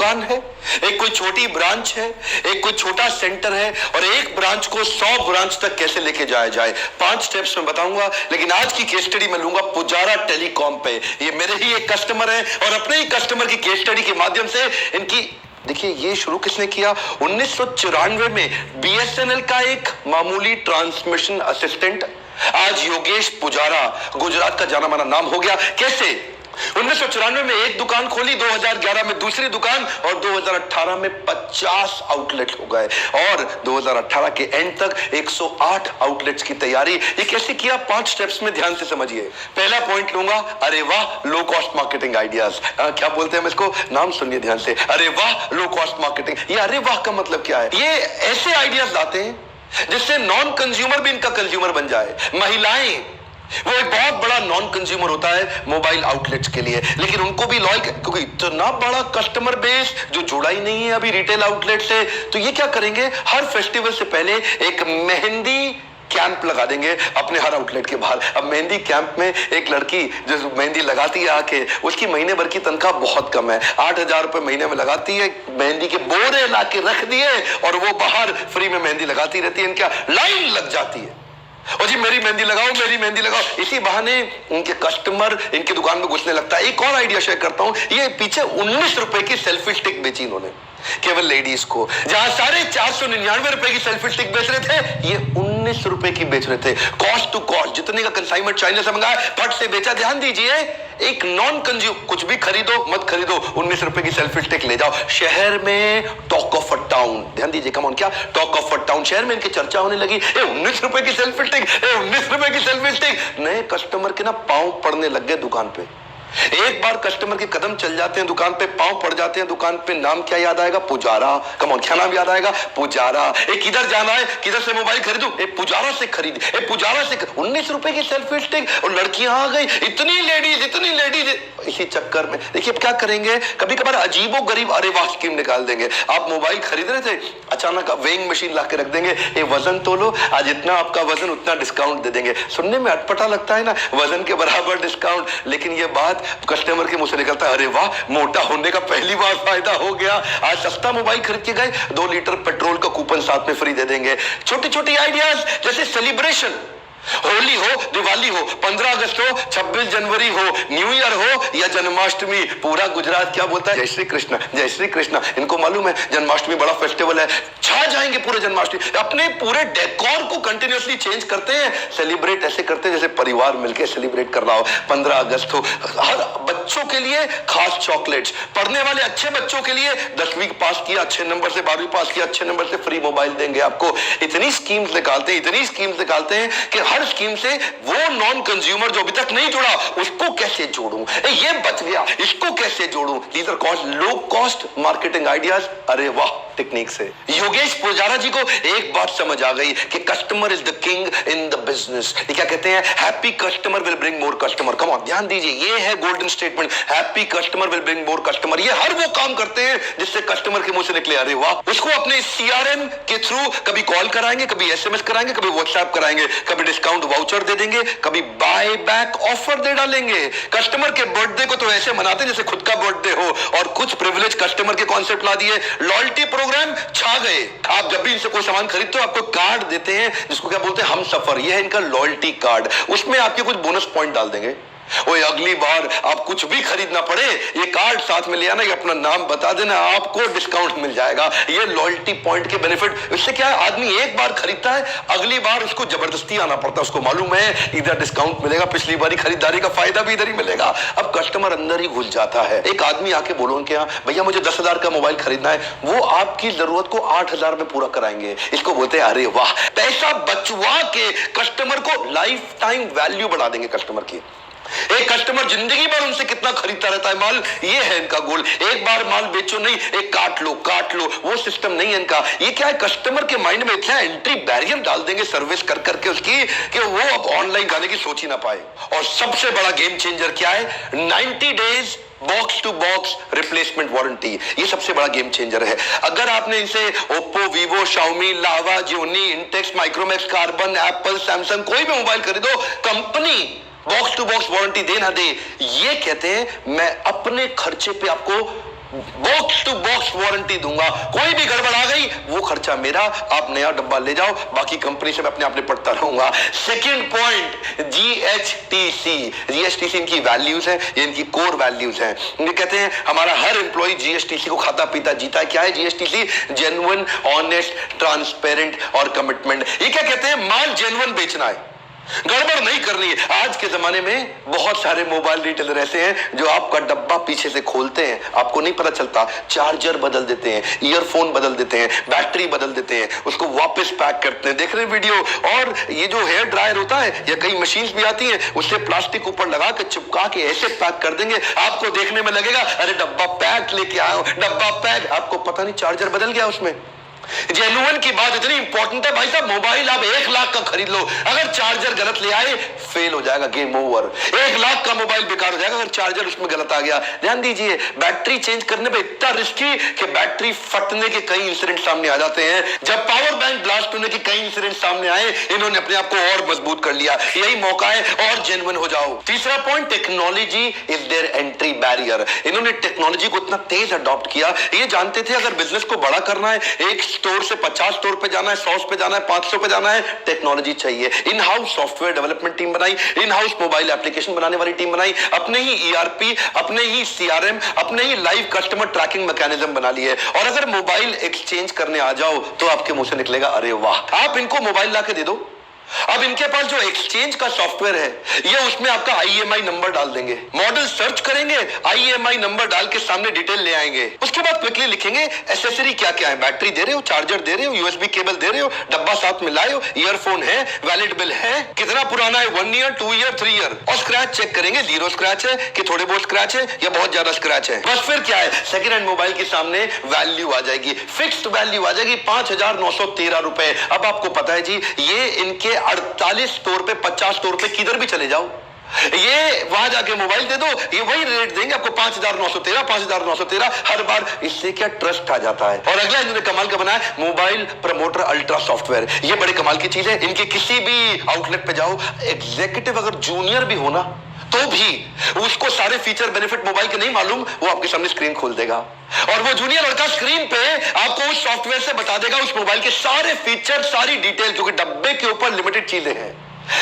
दुकान है, एक कोई छोटी ब्रांच है, एक कोई छोटा सेंटर है, और एक ब्रांच को 100 ब्रांच तक कैसे लेके जाया जाए, 5 स्टेप्स में बताऊंगा। लेकिन आज की केस स्टडी में लूंगा पुजारा टेलीकॉम पे। ये मेरे ही एक कस्टमर है और अपने ही कस्टमर की केस स्टडी के माध्यम से इनकी, देखिए ये शुरू किसने किया, 1994 में बीएसएनएल का एक मामूली ट्रांसमिशन असिस्टेंट आज योगेश पुजारा गुजरात का जाना माना नाम हो गया। कैसे? 1994 में एक दुकान खोली, 2011 में दूसरी दुकान, और 2018 में 50 आउटलेट हो गए, और 2018 के एंड तक 108 आउटलेट्स की तैयारी। ये कैसे किया? 5 स्टेप्स में ध्यान से समझिए। पहला पॉइंट लूंगा, अरे वाह लो कॉस्ट मार्केटिंग आइडियाज। क्या बोलते हैं हम इसको? नाम सुनिए ध्यान से, अरे वाह लो कॉस्ट मार्केटिंग। ये अरे वाह का मतलब क्या है? ये ऐसे आइडियाज लाते हैं जिससे नॉन कंज्यूमर भी इनका कंज्यूमर बन जाए। महिलाएं, वो एक बहुत बड़ा नॉन कंज्यूमर होता है मोबाइल आउटलेट्स के लिए, लेकिन उनको भी लॉयल, क्योंकि इतना बड़ा कस्टमर बेस जो जुड़ा ही नहीं है अभी रिटेल आउटलेट से। तो ये क्या करेंगे, हर फेस्टिवल से पहले एक मेहंदी कैंप लगा देंगे अपने हर आउटलेट के बाहर। अब मेहंदी कैंप में एक लड़की जो मेहंदी लगाती है आके, उसकी महीने भर की तनख्वाह बहुत कम है, 8,000 रुपए महीने में लगाती है, मेहंदी के बोरे ला के रख दिए और वो बाहर फ्री में मेहंदी लगाती रहती है। इनका लाइन लग जाती है, और जी मेरी मेहंदी लगाओ, मेरी मेहंदी लगाओ। इसी बहाने उनके कस्टमर इनकी दुकान में घुसने लगता है। एक और आइडिया शेयर करता हूं, ये पीछे 19 रुपए की सेल्फी स्टिक बेची इन्होंने केवल लेडीज को, जहां 499 रुपए की सेल्फी स्टिक बेच रहे थे, ये 19 रुपए की बेच रहे थे। कॉस्ट टू कॉस्ट, जितने का कंसाइनमेंट चाइना से मंगाया फट से बेचा। ध्यान दीजिए, एक नॉन कंज्यूम, कुछ भी खरीदो मत खरीदो, 19 रुपए की सेल्फी स्टिक ले जाओ। शहर में टॉक ऑफ अ टाउन, ध्यान दीजिए, कम ऑन, क्या टॉक ऑफ अ टाउन, शहर में इनकी चर्चा होने लगी। 19 रुपए की सेल्फी स्टिक, 19 रुपए की सेल्फी स्टिक। नए कस्टमर के ना पांव पड़ने लग गए दुकान पे। एक बार कस्टमर के कदम चल जाते हैं दुकान पे, पांव पड़ जाते हैं दुकान पे, नाम क्या याद आएगा? पुजारा। कम ऑन, क्या नाम याद आएगा? पुजारा। किधर जाना है, किधर से मोबाइल खरीदूं? पुजारा से खरीद, पुजारा से 19 रुपए की सेल्फी स्टिक, और लड़कियां आ गई, इतनी लेडीज। इसी चक्कर में देखिए क्या करेंगे, कभी कभार अजीबो गरीब अरे वाह स्कीम निकाल देंगे। आप मोबाइल खरीद रहे थे, अचानक वेइंग मशीन ला के रख देंगे, ये वजन तोलो, आज इतना आपका वजन उतना डिस्काउंट दे देंगे। सुनने में अटपटा लगता है ना, वजन के बराबर डिस्काउंट, लेकिन ये बात कस्टमर के मुंह से निकलता है, अरे वाह मोटा होने का पहली बार फायदा हो गया। आज सस्ता मोबाइल खरीद के गए, 2 लीटर पेट्रोल का कूपन साथ में फ्री दे देंगे। छोटी छोटी आइडियाज, जैसे सेलिब्रेशन, होली हो, दिवाली हो, 15 अगस्त हो, 26 जनवरी हो, न्यू ईयर हो या जन्माष्टमी, पूरा गुजरात क्या बोलता है? जय श्री कृष्ण, जय श्री कृष्ण। इनको मालूम है जन्माष्टमी बड़ा फेस्टिवल है, छा जाएंगे पूरे जन्माष्टमी। अपने पूरे डेकोर को कंटिन्यूअसली चेंज करते हैं, सेलिब्रेट ऐसे करते हैं जैसे परिवार मिलकर सेलिब्रेट कर रहा हो। 15 अगस्त हो, हर बच्चों के लिए खास चॉकलेट्स, पढ़ने वाले अच्छे बच्चों के लिए 10वीं पास किया अच्छे नंबर से, 12वीं पास किया अच्छे नंबर से, फ्री मोबाइल देंगे आपको। इतनी स्कीम्स निकालते हैं कि हर स्कीम से वो नॉन कंज्यूमर जो अभी तक नहीं जुड़ा उसको कैसे जोड़ूं, ये बच गया, इसको कैसे जोड़ूं। These are cost low cost marketing ideas, अरे वाह टेक्निक से। योगेश पुजारा जी को एक बात समझ आ गई कि customer is the king in the business. ये क्या कहते हैं? Happy customer will bring more customer. Come on, ध्यान दीजिए, ये है golden statement, happy customer will bring more customer. ये हर वो काम करते हैं जिससे कस्टमर के मुंह से निकले अरे वाह। उसको अपने सीआरएम के थ्रू कभी कॉल कराएंगे, कभी एसएमएस कराएंगे, कभी व्हाट्सएप कराएंगे, कभी डिस्काउंट वाउचर दे देंगे, कभी बाय बैक ऑफर दे डालेंगे। कस्टमर के बर्थडे को तो ऐसे मनाते हैं जैसे खुद का बर्थडे हो, और कुछ प्रिविलेज कस्टमर के कॉन्सेप्ट ला दिए। लॉयल्टी प्रोग्राम छा गए। आप जब भी इनसे कोई सामान खरीदते हो आपको कार्ड देते हैं जिसको क्या बोलते हैं? हम सफर। ये है इनका लॉयल्टी कार्ड, उसमें आपके कुछ बोनस पॉइंट डाल देंगे। ओए अगली बार आप कुछ भी खरीदना पड़े, ये कार्ड साथ में ले आना, ये अपना नाम बता देना, आपको डिस्काउंट मिल जाएगा। ये लॉयल्टी पॉइंट के बेनिफिट। इससे क्या है, आदमी एक बार खरीदता है, अगली बार उसको जबरदस्ती आना पड़ता है। उसको मालूम है इधर डिस्काउंट मिलेगा, पिछली बारी खरीदारी का फायदा भी इधर ही मिलेगा। अब कस्टमर अंदर ही घुस जाता है। एक आदमी आके बोलो उनके यहाँ, भैया मुझे 10,000 का मोबाइल खरीदना है, वो आपकी जरूरत को 8,000 में पूरा कराएंगे। इसको बोलते हैं अरे वाह। पैसा बचवा के कस्टमर को लाइफ टाइम वैल्यू बढ़ा देंगे कस्टमर की। एक कस्टमर जिंदगी भर उनसे कितना खरीदता रहता है माल, ये है इनका गोल। एक बार माल बेचो नहीं, एक काट लो, वो सिस्टम नहीं है इनका। ये क्या है, कस्टमर के माइंड में इतना एंट्री बैरियर डाल देंगे सर्विस कर करके उसकी, कि वो अब ऑनलाइन गाने की सोच ही ना पाए। और सबसे बड़ा गेम चेंजर क्या है, 90 days box to box replacement warranty. ये सबसे बड़ा गेम चेंजर है। अगर आपने इनसे Oppo, Vivo, Xiaomi, Lava, Gionee, Intex, Micromax, Karbonn, Apple, Samsung कोई भी मोबाइल खरीदो, company box to box warranty दे ना दे, ये कहते हैं मैं अपने खर्चे पे आपको बॉक्स टू बॉक्स वारंटी दूंगा, कोई भी गड़बड़ आ गई वो खर्चा मेरा, आप नया डब्बा ले जाओ, बाकी कंपनी से मैं अपने आप निपटता रहूंगा। Second point, GHTC. जीएचटीसी इनकी वैल्यूज है, ये इनकी कोर वैल्यूज है। ये कहते हैं हमारा हर एम्प्लॉय जीएचटीसी को खाता पीता जीता है। क्या है जीएचटीसी? जेन्युइन, ऑनेस्ट, ट्रांसपेरेंट और कमिटमेंट। ये क्या कहते हैं? माल जेन्युइन बेचना है, गड़बड़ नहीं करनी है। आज के जमाने में बहुत सारे मोबाइल रिटेलर ऐसे हैं जो आपका डब्बा पीछे से खोलते हैं, आपको नहीं पता चलता, चार्जर बदल देते हैं, ईयरफोन बदल देते हैं, बैटरी बदल देते हैं, उसको वापस पैक करते हैं। देख रहे हैं वीडियो? और ये जो हेयर ड्रायर होता है या कई मशीन भी आती है, उससे प्लास्टिक ऊपर लगा के चिपका के ऐसे पैक कर देंगे, आपको देखने में लगेगा अरे डब्बा पैक लेके आया हूं, डब्बा पैक, आपको पता नहीं चार्जर बदल गया उसमें। जेन्युइन की बात इतनी इंपॉर्टेंट है भाई साहब, मोबाइल आप 1 लाख का खरीद लो, अगर चार्जर गलत ले आए फेल हो जाएगा, गेम ओवर। 1 लाख का मोबाइल बेकार हो जाएगा अगर चार्जर उसमें गलत आ गया। ध्यान दीजिए, बैटरी चेंज करने में इतना रिस्की कि बैटरी फटने के कई इंसिडेंट सामने आ जाते हैं। जब पावर बैंक ब्लास्ट होने के कई इंसिडेंट सामने आए, इन्होंने अपने आप को और मजबूत कर लिया। यही मौका है, और जेन्युइन हो जाओ। तीसरा point, technology is there entry barrier. इन्होंने टेक्नोलॉजी को इतना तेज अडॉप्ट किया, ये जानते थे अगर बिजनेस को बड़ा करना है, एक स्टोर से 50 स्टोर पे जाना है, 100 पे जाना है, 500 पे जाना है, टेक्नोलॉजी चाहिए। In house software development team बनाई, इन हाउस मोबाइल एप्लीकेशन बनाने वाली टीम बनाई, अपने ही ईआरपी, अपने ही सीआरएम, अपने ही लाइव कस्टमर ट्रैकिंग मैकेनिज्म बना लिए। और अगर मोबाइल एक्सचेंज करने आ जाओ तो आपके मुंह से निकलेगा अरे वाह। आप इनको मोबाइल लाके दे दो, अब इनके पास जो एक्सचेंज का सॉफ्टवेयर है, ये उसमें आपका आईएमआई नंबर डाल देंगे, मॉडल सर्च करेंगे, आईएमआई नंबर डाल के सामने डिटेल ले आएंगे। उसके बाद क्विकली लिखेंगे एसेसरी क्या क्या है, बैटरी दे रहे हो, चार्जर दे रहे हो, यूएसबी केबल दे रहे हो, डब्बा साथ में लाए हो, ईयरफोन है, वैलिड बिल है, कितना पुराना है, 1 ईयर, 2 ईयर, 3 ईयर, और स्क्रैच चेक करेंगे, 0 स्क्रैच है कि थोड़े बहुत स्क्रैच है या बहुत ज्यादा स्क्रैच है। बस फिर क्या है, सेकंड हैंड मोबाइल के सामने वैल्यू आ जाएगी, फिक्स्ड वैल्यू आ जाएगी 5,913 रुपए। अब आपको पता है जी, ये इनके 48 स्टोर पे, 50 स्टोर पे, किधर भी चले जाओ, ये वहां जाके मोबाइल दे दो, ये वही रेट देंगे आपको, 5,913, 5,913 हर बार। इससे क्या ट्रस्ट आ जाता है। और अगला इन्होंने कमाल का बनाया, मोबाइल प्रमोटर अल्ट्रा सॉफ्टवेयर। ये बड़े कमाल की चीज है। इनके किसी भी आउटलेट पे जाओ, एग्जीक्यूटिव अगर जूनियर भी हो ना तो भी उसको सारे फीचर बेनिफिट मोबाइल के नहीं मालूम, वो आपके सामने स्क्रीन खोल देगा, और वो जूनियर लड़का स्क्रीन पे आपको उस सॉफ्टवेयर से बता देगा उस मोबाइल के सारे फीचर, सारी डिटेल, जो कि डब्बे के ऊपर लिमिटेड चीजें हैं,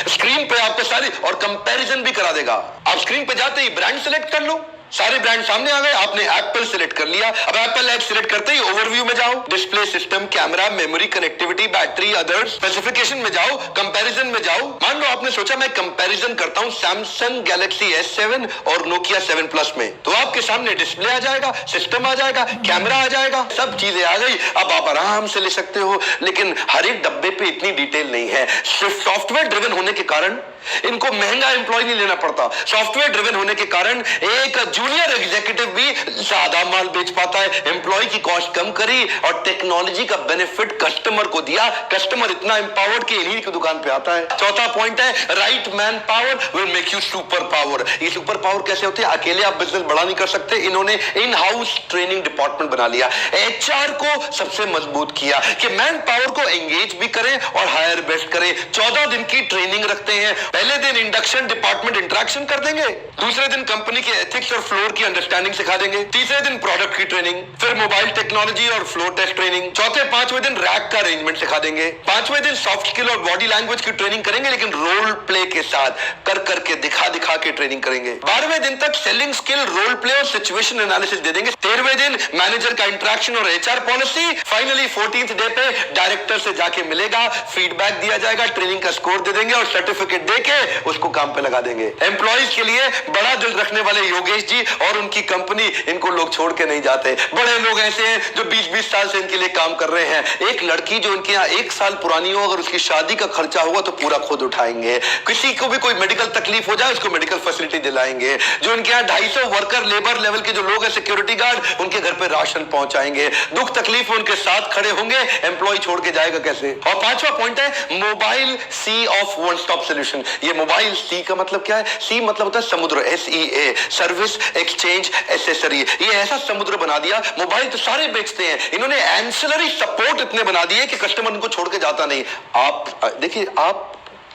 स्क्रीन पे आपको सारी, और कंपैरिजन भी करा देगा। आप स्क्रीन पे जाते ही ब्रांड सेलेक्ट कर लो, सारे ब्रांड सामने आ गए, आपने एप्पल सिलेक्ट कर लिया। अब एप्पल ऐप सिलेक्ट करते ही ओवरव्यू में जाओ, display, system, camera, memory, connectivity, battery, others, specification में जाओ, कंपैरिजन में जाओ। मान लो आपने सोचा मैं कंपैरिजन करता हूं सैमसंग गैलेक्सी S7 और नोकिया 7 प्लस में, तो आपके सामने डिस्प्ले आ जाएगा, सिस्टम आ जाएगा, कैमरा आ जाएगा, सब चीजें आ गई। अब आप आराम से ले सकते हो। लेकिन हर एक डब्बे पे इतनी डिटेल नहीं है। सॉफ्टवेयर ड्रिवन होने के कारण इनको महंगा एम्प्लॉय नहीं लेना पड़ता। सॉफ्टवेयर ड्रिवन होने के कारण एक जूनियर एग्जीक्यूटिव भी ज्यादा माल बेच पाता है, एम्प्लॉय की कॉस्ट कम करी और टेक्नोलॉजी का बेनिफिट कस्टमर को दिया। कस्टमर इतना एम्पावर्ड कि इन्हीं की दुकान पे आता है। चौथा पॉइंट है, right man power will make you super power. ये सुपर पावर कैसे होते हैं? अकेले आप बिजनेस बड़ा नहीं कर सकते। इन्होंने इन हाउस ट्रेनिंग डिपार्टमेंट बना लिया, एचआर को सबसे मजबूत किया कि मैन पावर को एंगेज भी करें और हायर बेस्ट करें। 14 दिन की ट्रेनिंग रखते हैं। पहले दिन इंडक्शन, डिपार्टमेंट इंटरेक्शन कर देंगे, दूसरे दिन कंपनी के एथिक्स और फ्लोर की अंडरस्टैंडिंग सिखा देंगे, तीसरे दिन प्रोडक्ट की ट्रेनिंग, फिर मोबाइल टेक्नोलॉजी और फ्लोर टेस्ट ट्रेनिंग, चौथे 5वें दिन रैक का अरेंजमेंट सिखा देंगे, 5वें दिन सॉफ्ट स्किल और बॉडी लैंग्वेज की ट्रेनिंग करेंगे, लेकिन रोल प्ले के साथ, कर करके, दिखा दिखा के ट्रेनिंग करेंगे। 12वें दिन तक सेलिंग स्किल, रोल प्ले और सिचुएशन एनालिसिस दे देंगे। 13वें दिन मैनेजर का इंटरेक्शन और HR policy. Finally 14th day पे डायरेक्टर से जाके मिलेगा, फीडबैक दिया जाएगा, ट्रेनिंग का स्कोर दे देंगे और सर्टिफिकेट देके उसको काम पे लगा देंगे। एम्प्लॉइज के लिए बड़ा दिल रखने वाले योगेश जी और उनकी कंपनी, इनको लोग छोड़ के नहीं जाते। बड़े लोग ऐसे हैं जो 20-20 साल से इनके लिए काम कर रहे हैं। एक लड़की जो इनके यहाँ 1 साल पुरानी हो, अगर उसकी शादी का खर्चा होगा तो पूरा खुद उठाएंगे। किसी को भी कोई मेडिकल तकलीफ हो जाए उसको मेडिकल फैसिलिटी दिलाएंगे। जो इनके यहाँ 250 वर्कर लेबर लेवल के जो लोग हैं, सिक्योरिटी गार्ड, उनके घर पे राशन पहुंचाएंगे। दुख तकलीफ उनके साथ खड़े होंगे। एम्प्लॉय छोड़ के जाएगा कैसे? और 5वां पॉइंट है mobile C of one stop solution. ये मोबाइल सी का मतलब क्या है? सी मतलब होता है समुद्र, SEA, सर्विस, एक्सचेंज, एसेसरी। ये ऐसा समुद्र बना दिया। मोबाइल तो सारे बेचते हैं, इन्होंने एंसिलरी सपोर्ट इतने बना दिए कि कस्टमर इनको छोड़ के जाता नहीं। आप देखिए, आप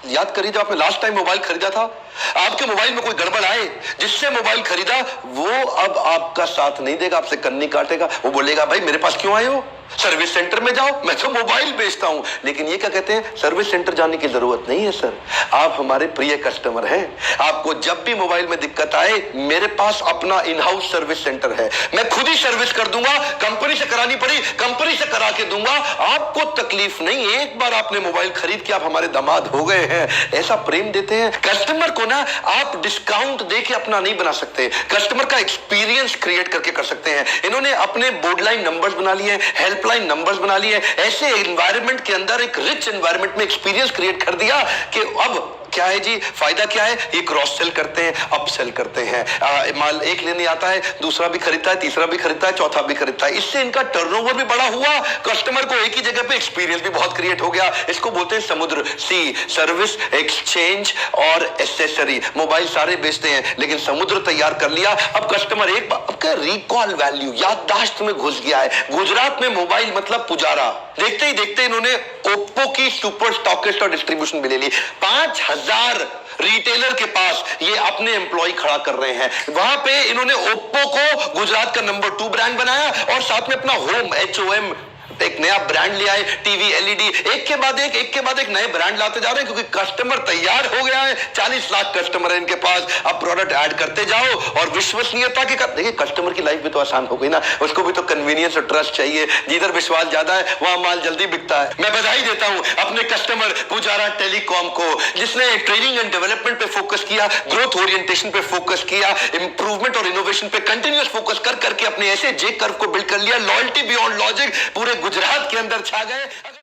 याद करिए जब आपने लास्ट टाइम मोबाइल खरीदा था, आपके मोबाइल में कोई गड़बड़ आए, जिससे मोबाइल खरीदा वो अब आपका साथ नहीं देगा, आपसे कन्नी काटेगा। वो बोलेगा भाई मेरे पास क्यों आए हो, सर्विस सेंटर में जाओ, मैं तो मोबाइल बेचता हूं। लेकिन ये क्या कहते हैं, सर्विस सेंटर जाने की जरूरत नहीं है सर, आप हमारे प्रिय कस्टमर हैं। आपको जब भी मोबाइल में दिक्कत आए, मेरे पास अपना इन हाउस सर्विस सेंटर है, मैं खुद ही सर्विस कर दूंगा। कंपनी से करानी पड़ी कंपनी से करा के दूंगा, आपको तकलीफ नहीं। एक बार आपने मोबाइल खरीद के आप हमारे दामाद हो गए हैं। ऐसा प्रेम देते हैं कस्टमर को ना, आप डिस्काउंट दे के अपना नहीं बना सकते, कस्टमर का एक्सपीरियंस क्रिएट करके कर सकते हैं। इन्होंने अपने बोर्ड लाइन नंबर्स बना लिए, हेल्पलाइन नंबर्स बना लिए, ऐसे एनवायरनमेंट के अंदर एक रिच एनवायरनमेंट में एक्सपीरियंस क्रिएट कर दिया कि अब क्या है जी, फायदा क्या है, ये क्रॉस सेल करते हैं, अप सेल करते हैं। माल एक लेने आता है, दूसरा भी खरीदता है, तीसरा भी खरीदता है, चौथा भी खरीदता है। इससे इनका टर्नओवर भी बड़ा हुआ, कस्टमर को एक ही जगह पे एक्सपीरियंस भी बहुत क्रिएट हो गया। इसको बोलते हैं समुद्र, सी, सर्विस, एक्सचेंज और एसेसरी। मोबाइल सारे बेचते हैं, लेकिन समुद्र तैयार कर लिया। अब कस्टमर एक बार आपका रिकॉल वैल्यू, याददाश्त में घुस गया है। गुजरात में मोबाइल मतलब पुजारा, देखते ही देखते इन्होंने ओप्पो की सुपर स्टॉकिस्ट और डिस्ट्रीब्यूशन भी ले ली। 5000 रिटेलर के पास ये अपने एम्प्लॉय खड़ा कर रहे हैं। वहां पे इन्होंने ओप्पो को गुजरात का नंबर 2 ब्रांड बनाया और साथ में अपना होम HOM एक नया ब्रांड ले आए। टीवी, LED, एक के बाद एक नए ब्रांड लाते जा रहे हैं, क्योंकि कस्टमर तैयार हो गया है। 40 लाख कस्टमर है इनके पास। अब प्रोडक्ट ऐड करते जाओ और विश्वसनीयता के देखिए, कस्टमर की लाइफ भी तो आसान हो गई ना, उसको भी तो कन्वीनियंस और ट्रस्ट चाहिए। जिधर विश्वास ज्यादा है वहां माल जल्दी बिकता है। मैं बधाई देता हूं अपने कस्टमर पुजारा टेलीकॉम को, जिसने ट्रेनिंग एंड डेवलपमेंट पे फोकस किया, ग्रोथ ओरिएंटेशन पे फोकस किया, इंप्रूवमेंट और इनोवेशन पे कंटिन्यूअस फोकस कर करके अपने ऐसे जे कर्व को बिल्ड कर लिया। लॉयल्टी बियॉन्ड लॉजिक पूरे गुजरात के अंदर छा गए।